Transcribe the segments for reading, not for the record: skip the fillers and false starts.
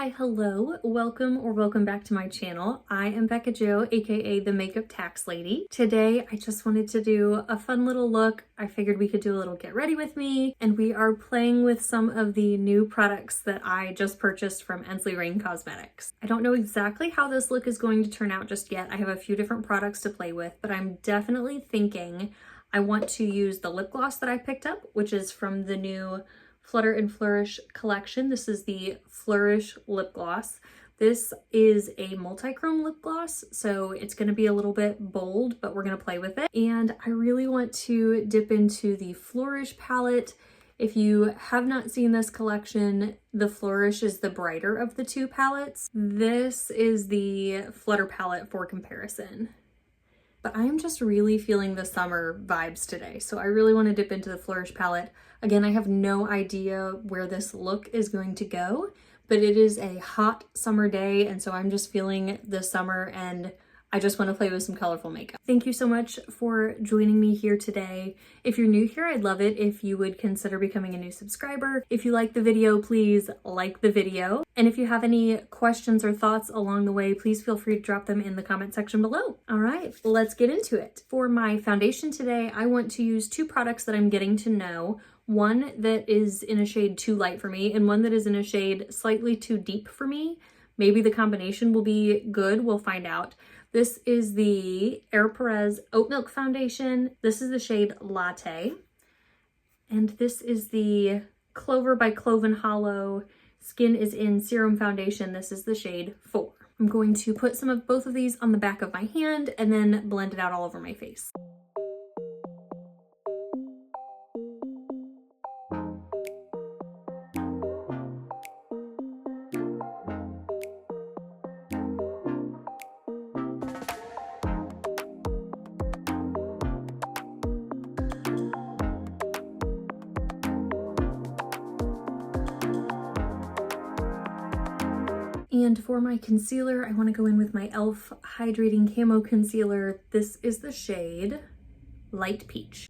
Hi, hello, welcome back to my channel. I am Bekah Jo, aka the Makeup Tax Lady. Today, I just wanted to do a fun little look. I figured we could do a little get ready with me, and we are playing with some of the new products that I just purchased from ENSLEY Rain Cosmetics. I don't know exactly how this look is going to turn out just yet. I have a few different products to play with, but I'm definitely thinking I want to use the lip gloss that I picked up, which is from the new Flutter and Flourish collection. This is the Flourish lip gloss. This is a multi-chrome lip gloss, so it's going to be a little bit bold, but we're going to play with it. And I really want to dip into the Flourish palette. If you have not seen this collection, the Flourish is the brighter of the two palettes. This is the Flutter palette for comparison. But I'm just really feeling the summer vibes today, so I really want to dip into the Flourish palette. Again, I have no idea where this look is going to go, but it is a hot summer day, and so I'm just feeling the summer, and I just want to play with some colorful makeup. Thank you so much for joining me here today. If you're new here, I'd love it if you would consider becoming a new subscriber. If you like the video, please like the video. And if you have any questions or thoughts along the way, please feel free to drop them in the comment section below. All right, let's get into it. For my foundation today, I want to use two products that I'm getting to know. One that is in a shade too light for me, and one that is in a shade slightly too deep for me. Maybe the combination will be good, we'll find out. This is the Air Perez Oat Milk Foundation. This is the shade Latte. And this is the Clover by Cloven Hollow Skin is in Serum Foundation. This is the shade 4. I'm going to put some of both of these on the back of my hand and then blend it out all over my face. And for my concealer, I want to go in with my e.l.f. Hydrating Camo Concealer. This is the shade Light Peach.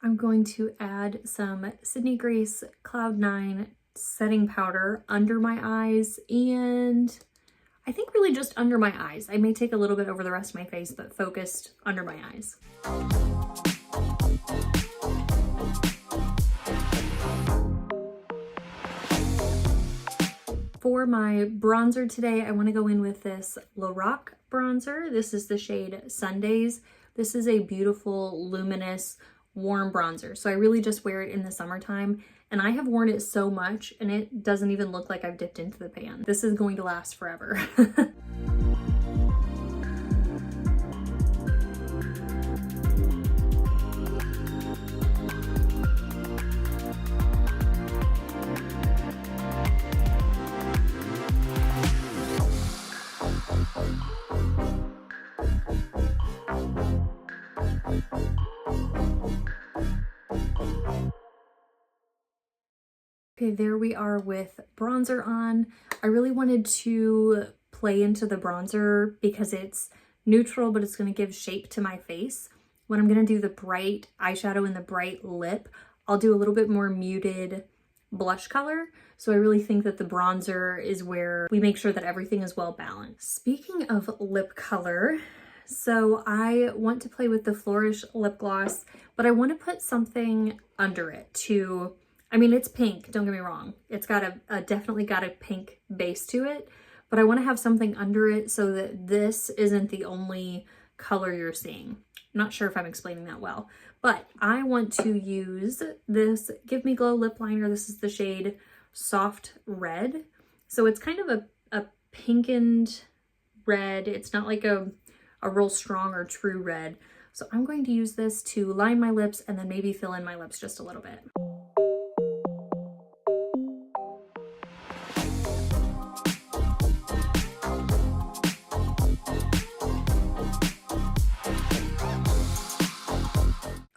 I'm going to add some Sydney Grace Cloud 9 setting powder under my eyes, and I think really just under my eyes. I may take a little bit over the rest of my face, but focused under my eyes. For my bronzer today, I want to go in with this Lorac bronzer. This is the shade Sundays. This is a beautiful, luminous, warm bronzer. So I really just wear it in the summertime. And I have worn it so much, and it doesn't even look like I've dipped into the pan. This is going to last forever. Okay, there we are with bronzer on. I really wanted to play into the bronzer because it's neutral, but it's going to give shape to my face. When I'm going to do the bright eyeshadow and the bright lip, I'll do a little bit more muted blush color. So I really think that the bronzer is where we make sure that everything is well balanced. Speaking of lip color, so I want to play with the Flourish lip gloss, but I want to put something under it to, I mean, it's pink, don't get me wrong. It's got definitely got a pink base to it, but I want to have something under it so that this isn't the only color you're seeing. I'm not sure if I'm explaining that well, but I want to use this Give Me Glow lip liner. This is the shade Soft Red. So it's kind of a pinkened red. It's not like a real strong or true red. So I'm going to use this to line my lips and then maybe fill in my lips just a little bit.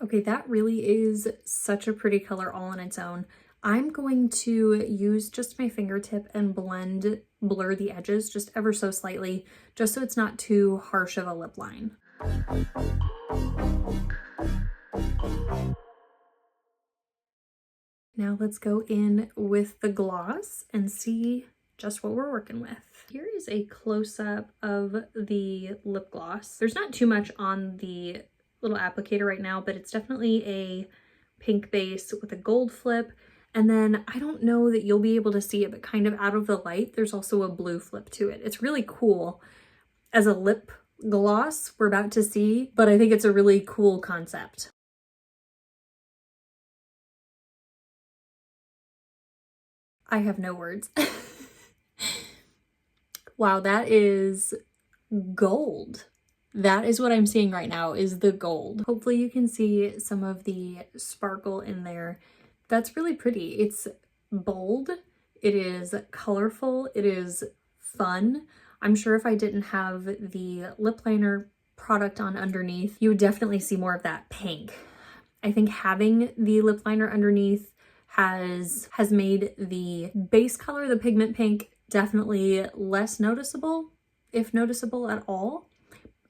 Okay, that really is such a pretty color all on its own. I'm going to use just my fingertip and blur the edges just ever so slightly, just so it's not too harsh of a lip line. Now let's go in with the gloss and see just what we're working with. Here is a close-up of the lip gloss. There's not too much on the little applicator right now, but it's definitely a pink base with a gold flip. And then I don't know that you'll be able to see it, but kind of out of the light, there's also a blue flip to it. It's really cool as a lip gloss we're about to see, but I think it's a really cool concept. I have no words. Wow, that is gold. That is what I'm seeing right now, is the gold. Hopefully you can see some of the sparkle in there. That's really pretty. It's bold, it is colorful, it is fun. I'm sure if I didn't have the lip liner product on underneath, you would definitely see more of that pink. I think having the lip liner underneath has made the base color, the pigment pink, definitely less noticeable, if noticeable at all.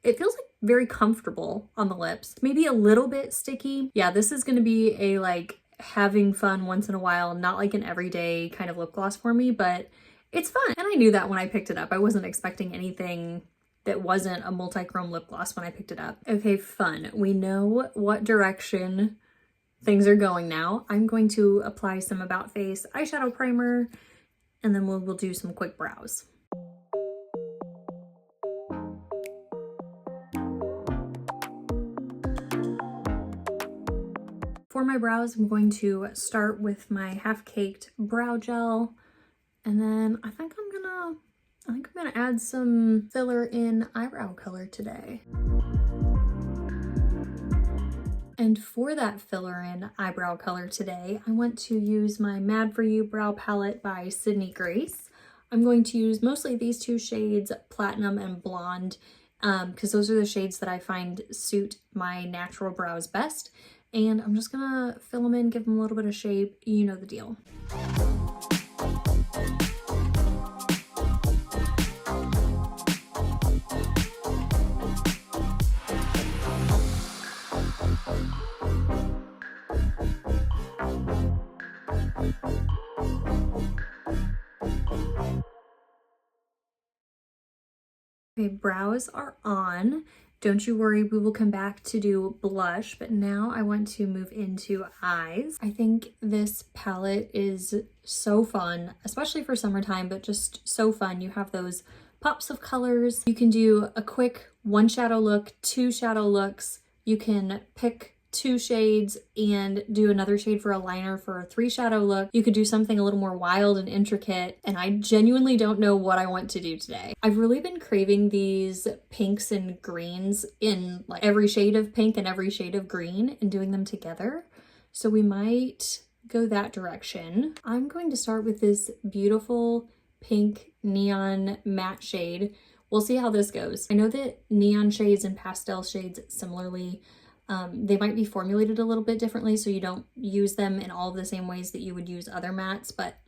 It feels like very comfortable on the lips. Maybe a little bit sticky. Yeah, this is gonna be a like having fun once in a while, not like an everyday kind of lip gloss for me, but it's fun. And I knew that when I picked it up. I wasn't expecting anything that wasn't a multi-chrome lip gloss when I picked it up. Okay, fun. We know what direction things are going now. I'm going to apply some About Face eyeshadow primer, and then we'll do some quick brows. For my brows, I'm going to start with my half-caked brow gel, and then I think I'm gonna add some filler in eyebrow color today. And for that filler in eyebrow color today, I want to use my Mad For You brow palette by Sydney Grace. I'm going to use mostly these two shades, Platinum and Blonde, because those are the shades that I find suit my natural brows best. And I'm just gonna fill them in, give them a little bit of shape. You know the deal. Okay, brows are on. Don't you worry, we will come back to do blush, but now I want to move into eyes. I think this palette is so fun, especially for summertime, but just so fun. You have those pops of colors. You can do a quick one shadow look, two shadow looks. You can pick two shades and do another shade for a liner for a three shadow look. You could do something a little more wild and intricate, and I genuinely don't know what I want to do today. I've really been craving these pinks and greens in like every shade of pink and every shade of green and doing them together. So we might go that direction. I'm going to start with this beautiful pink neon matte shade. We'll see how this goes. I know that neon shades and pastel shades similarly, they might be formulated a little bit differently, so you don't use them in all of the same ways that you would use other mattes, but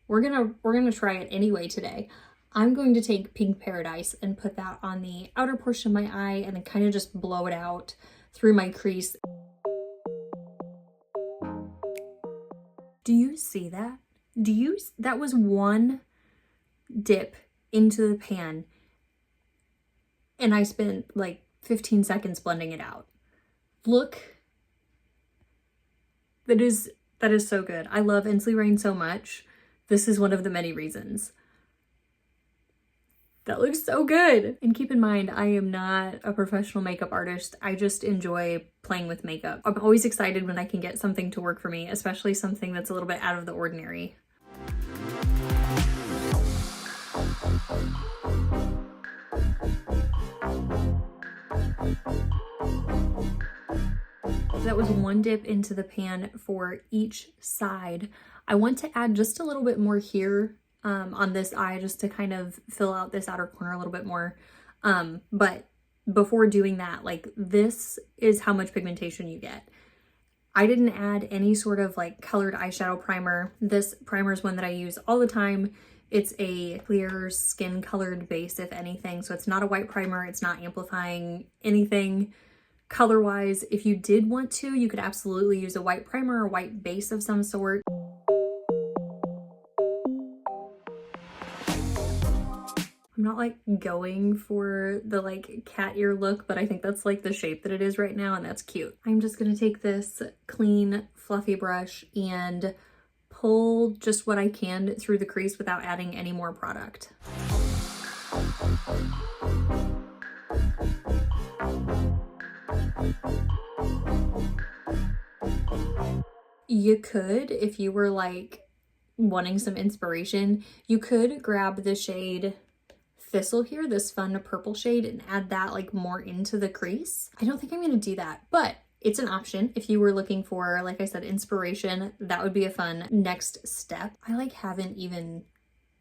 we're gonna try it anyway today. I'm going to take Pink Paradise and put that on the outer portion of my eye and then kind of just blow it out through my crease. Do you see that? That was one dip into the pan and I spent like 15 seconds blending it out. Look, that is so good. I love ENSLEY Rain so much. This is one of the many reasons. That looks so good. And keep in mind, I am not a professional makeup artist. I just enjoy playing with makeup. I'm always excited when I can get something to work for me, especially something that's a little bit out of the ordinary. That was one dip into the pan for each side. I want to add just a little bit more here on this eye just to kind of fill out this outer corner a little bit more. But before doing that, like this is how much pigmentation you get. I didn't add any sort of like colored eyeshadow primer. This primer is one that I use all the time. It's a clear skin colored base, if anything. So it's not a white primer. It's not amplifying anything color-wise. If you did want to, you could absolutely use a white primer or white base of some sort. I'm not like going for the like cat ear look, but I think that's like the shape that it is right now, and that's cute. I'm just gonna take this clean, fluffy brush and pull just what I can through the crease without adding any more product. You could, if you were like wanting some inspiration, you could grab the shade Thistle here, this fun purple shade, and add that like more into the crease. I don't think I'm gonna do that, but it's an option. If you were looking for, like I said, inspiration, that would be a fun next step. I like haven't even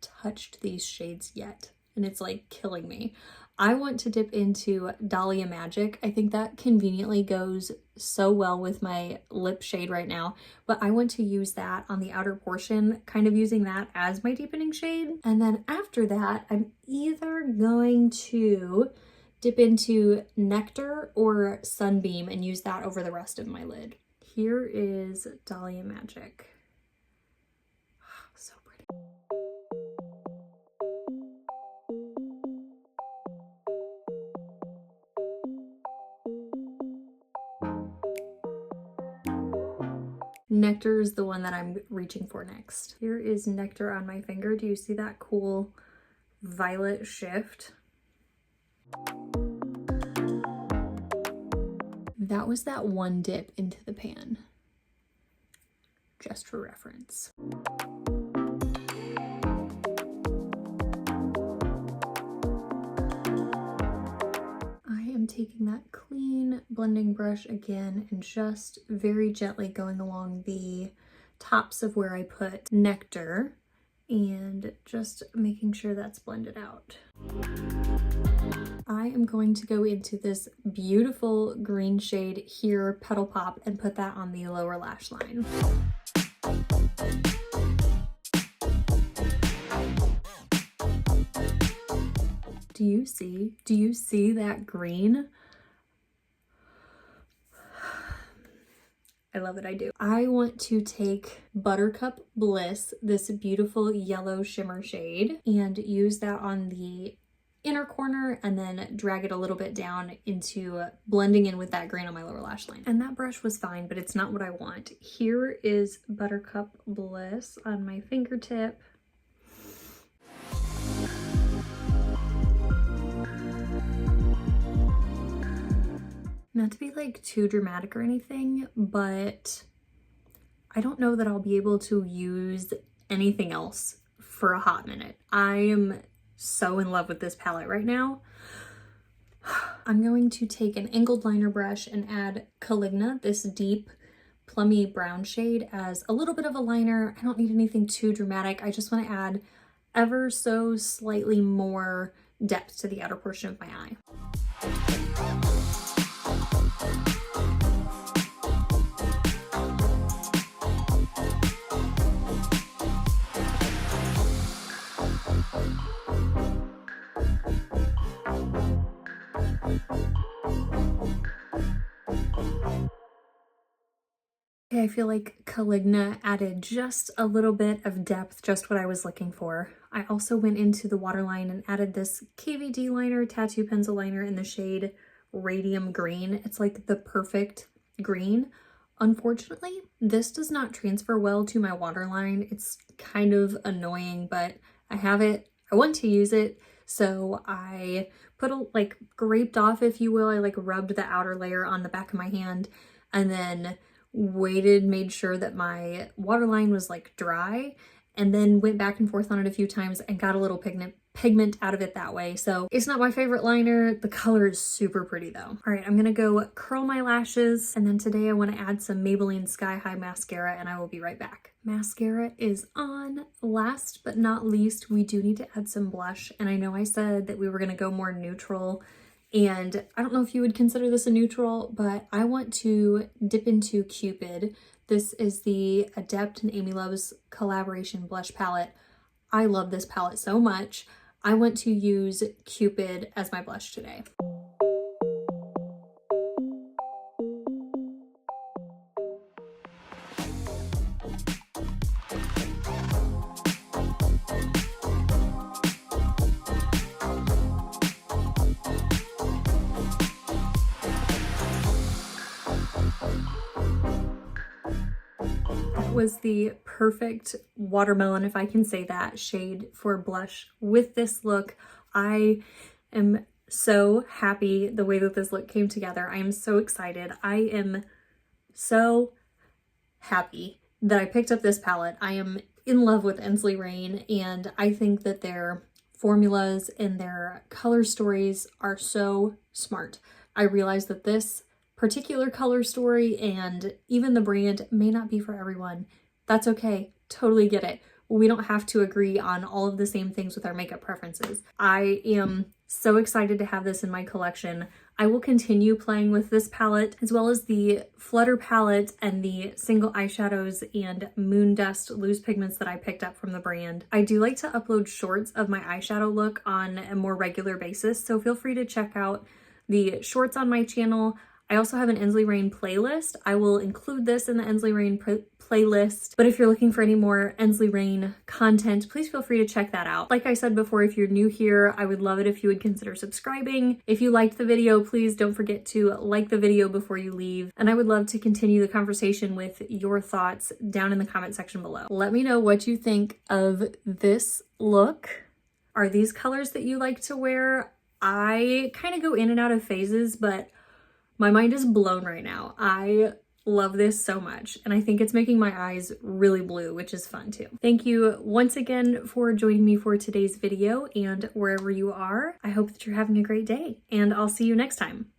touched these shades yet, and it's like killing me. I want to dip into Dahlia Magic. I think that conveniently goes so well with my lip shade right now, but I want to use that on the outer portion, kind of using that as my deepening shade. And then after that, I'm either going to dip into Nectar or Sunbeam and use that over the rest of my lid. Here is Dahlia Magic. So pretty. Nectar is the one that I'm reaching for next. Here is Nectar on my finger. Do you see that cool violet shift? That was that one dip into the pan, just for reference. I'm taking that clean blending brush again and just very gently going along the tops of where I put Nectar and just making sure that's blended out. I am going to go into this beautiful green shade here, Petal Pop, and put that on the lower lash line. Do you see that green? I love it, I do. I want to take Buttercup Bliss, this beautiful yellow shimmer shade, and use that on the inner corner and then drag it a little bit down into blending in with that green on my lower lash line. And that brush was fine, but it's not what I want. Here is Buttercup Bliss on my fingertip. Not to be like too dramatic or anything, but I don't know that I'll be able to use anything else for a hot minute. I am so in love with this palette right now. I'm going to take an angled liner brush and add Caligna, this deep plummy brown shade, as a little bit of a liner. I don't need anything too dramatic. I just want to add ever so slightly more depth to the outer portion of my eye. I feel like Caligna added just a little bit of depth, just what I was looking for. I also went into the waterline and added this KVD liner, tattoo pencil liner in the shade Radium Green. It's like the perfect green. Unfortunately, this does not transfer well to my waterline. It's kind of annoying, but I have it. I want to use it. So I put a, like, scraped off, if you will. I like rubbed the outer layer on the back of my hand and then waited, made sure that my waterline was like dry, and then went back and forth on it a few times and got a little pigment out of it that way. So it's not my favorite liner. The color is super pretty though. All right, I'm gonna go curl my lashes, and then today I want to add some Maybelline Sky High mascara, and I will be right back. Mascara is on. Last but not least, we do need to add some blush, and I know I said that we were gonna go more neutral And I don't know if you would consider this a neutral, but I want to dip into Cupid. This is the Adept and Amy Love's collaboration blush palette. I love this palette so much. I want to use Cupid as my blush today. Was the perfect watermelon, if I can say that, shade for blush with this look. I am so happy the way that this look came together. I am so excited. I am so happy that I picked up this palette. I am in love with ENSLEY Rain, and I think that their formulas and their color stories are so smart. I realize that this particular color story and even the brand may not be for everyone. That's okay. Totally get it. We don't have to agree on all of the same things with our makeup preferences. I am so excited to have this in my collection. I will continue playing with this palette as well as the Flutter palette and the single eyeshadows and Moon Dust loose pigments that I picked up from the brand. I do like to upload shorts of my eyeshadow look on a more regular basis, so feel free to check out the shorts on my channel. I also have an ENSLEY Rain playlist. I will include this in the ENSLEY Rain playlist, but if you're looking for any more ENSLEY Rain content, please feel free to check that out. Like I said before, if you're new here, I would love it if you would consider subscribing. If you liked the video, please don't forget to like the video before you leave, and I would love to continue the conversation with your thoughts down in the comment section below. Let me know what you think of this look. Are these colors that you like to wear? I kind of go in and out of phases, but my mind is blown right now. I love this so much, and I think it's making my eyes really blue, which is fun too. Thank you once again for joining me for today's video, and wherever you are, I hope that you're having a great day, and I'll see you next time.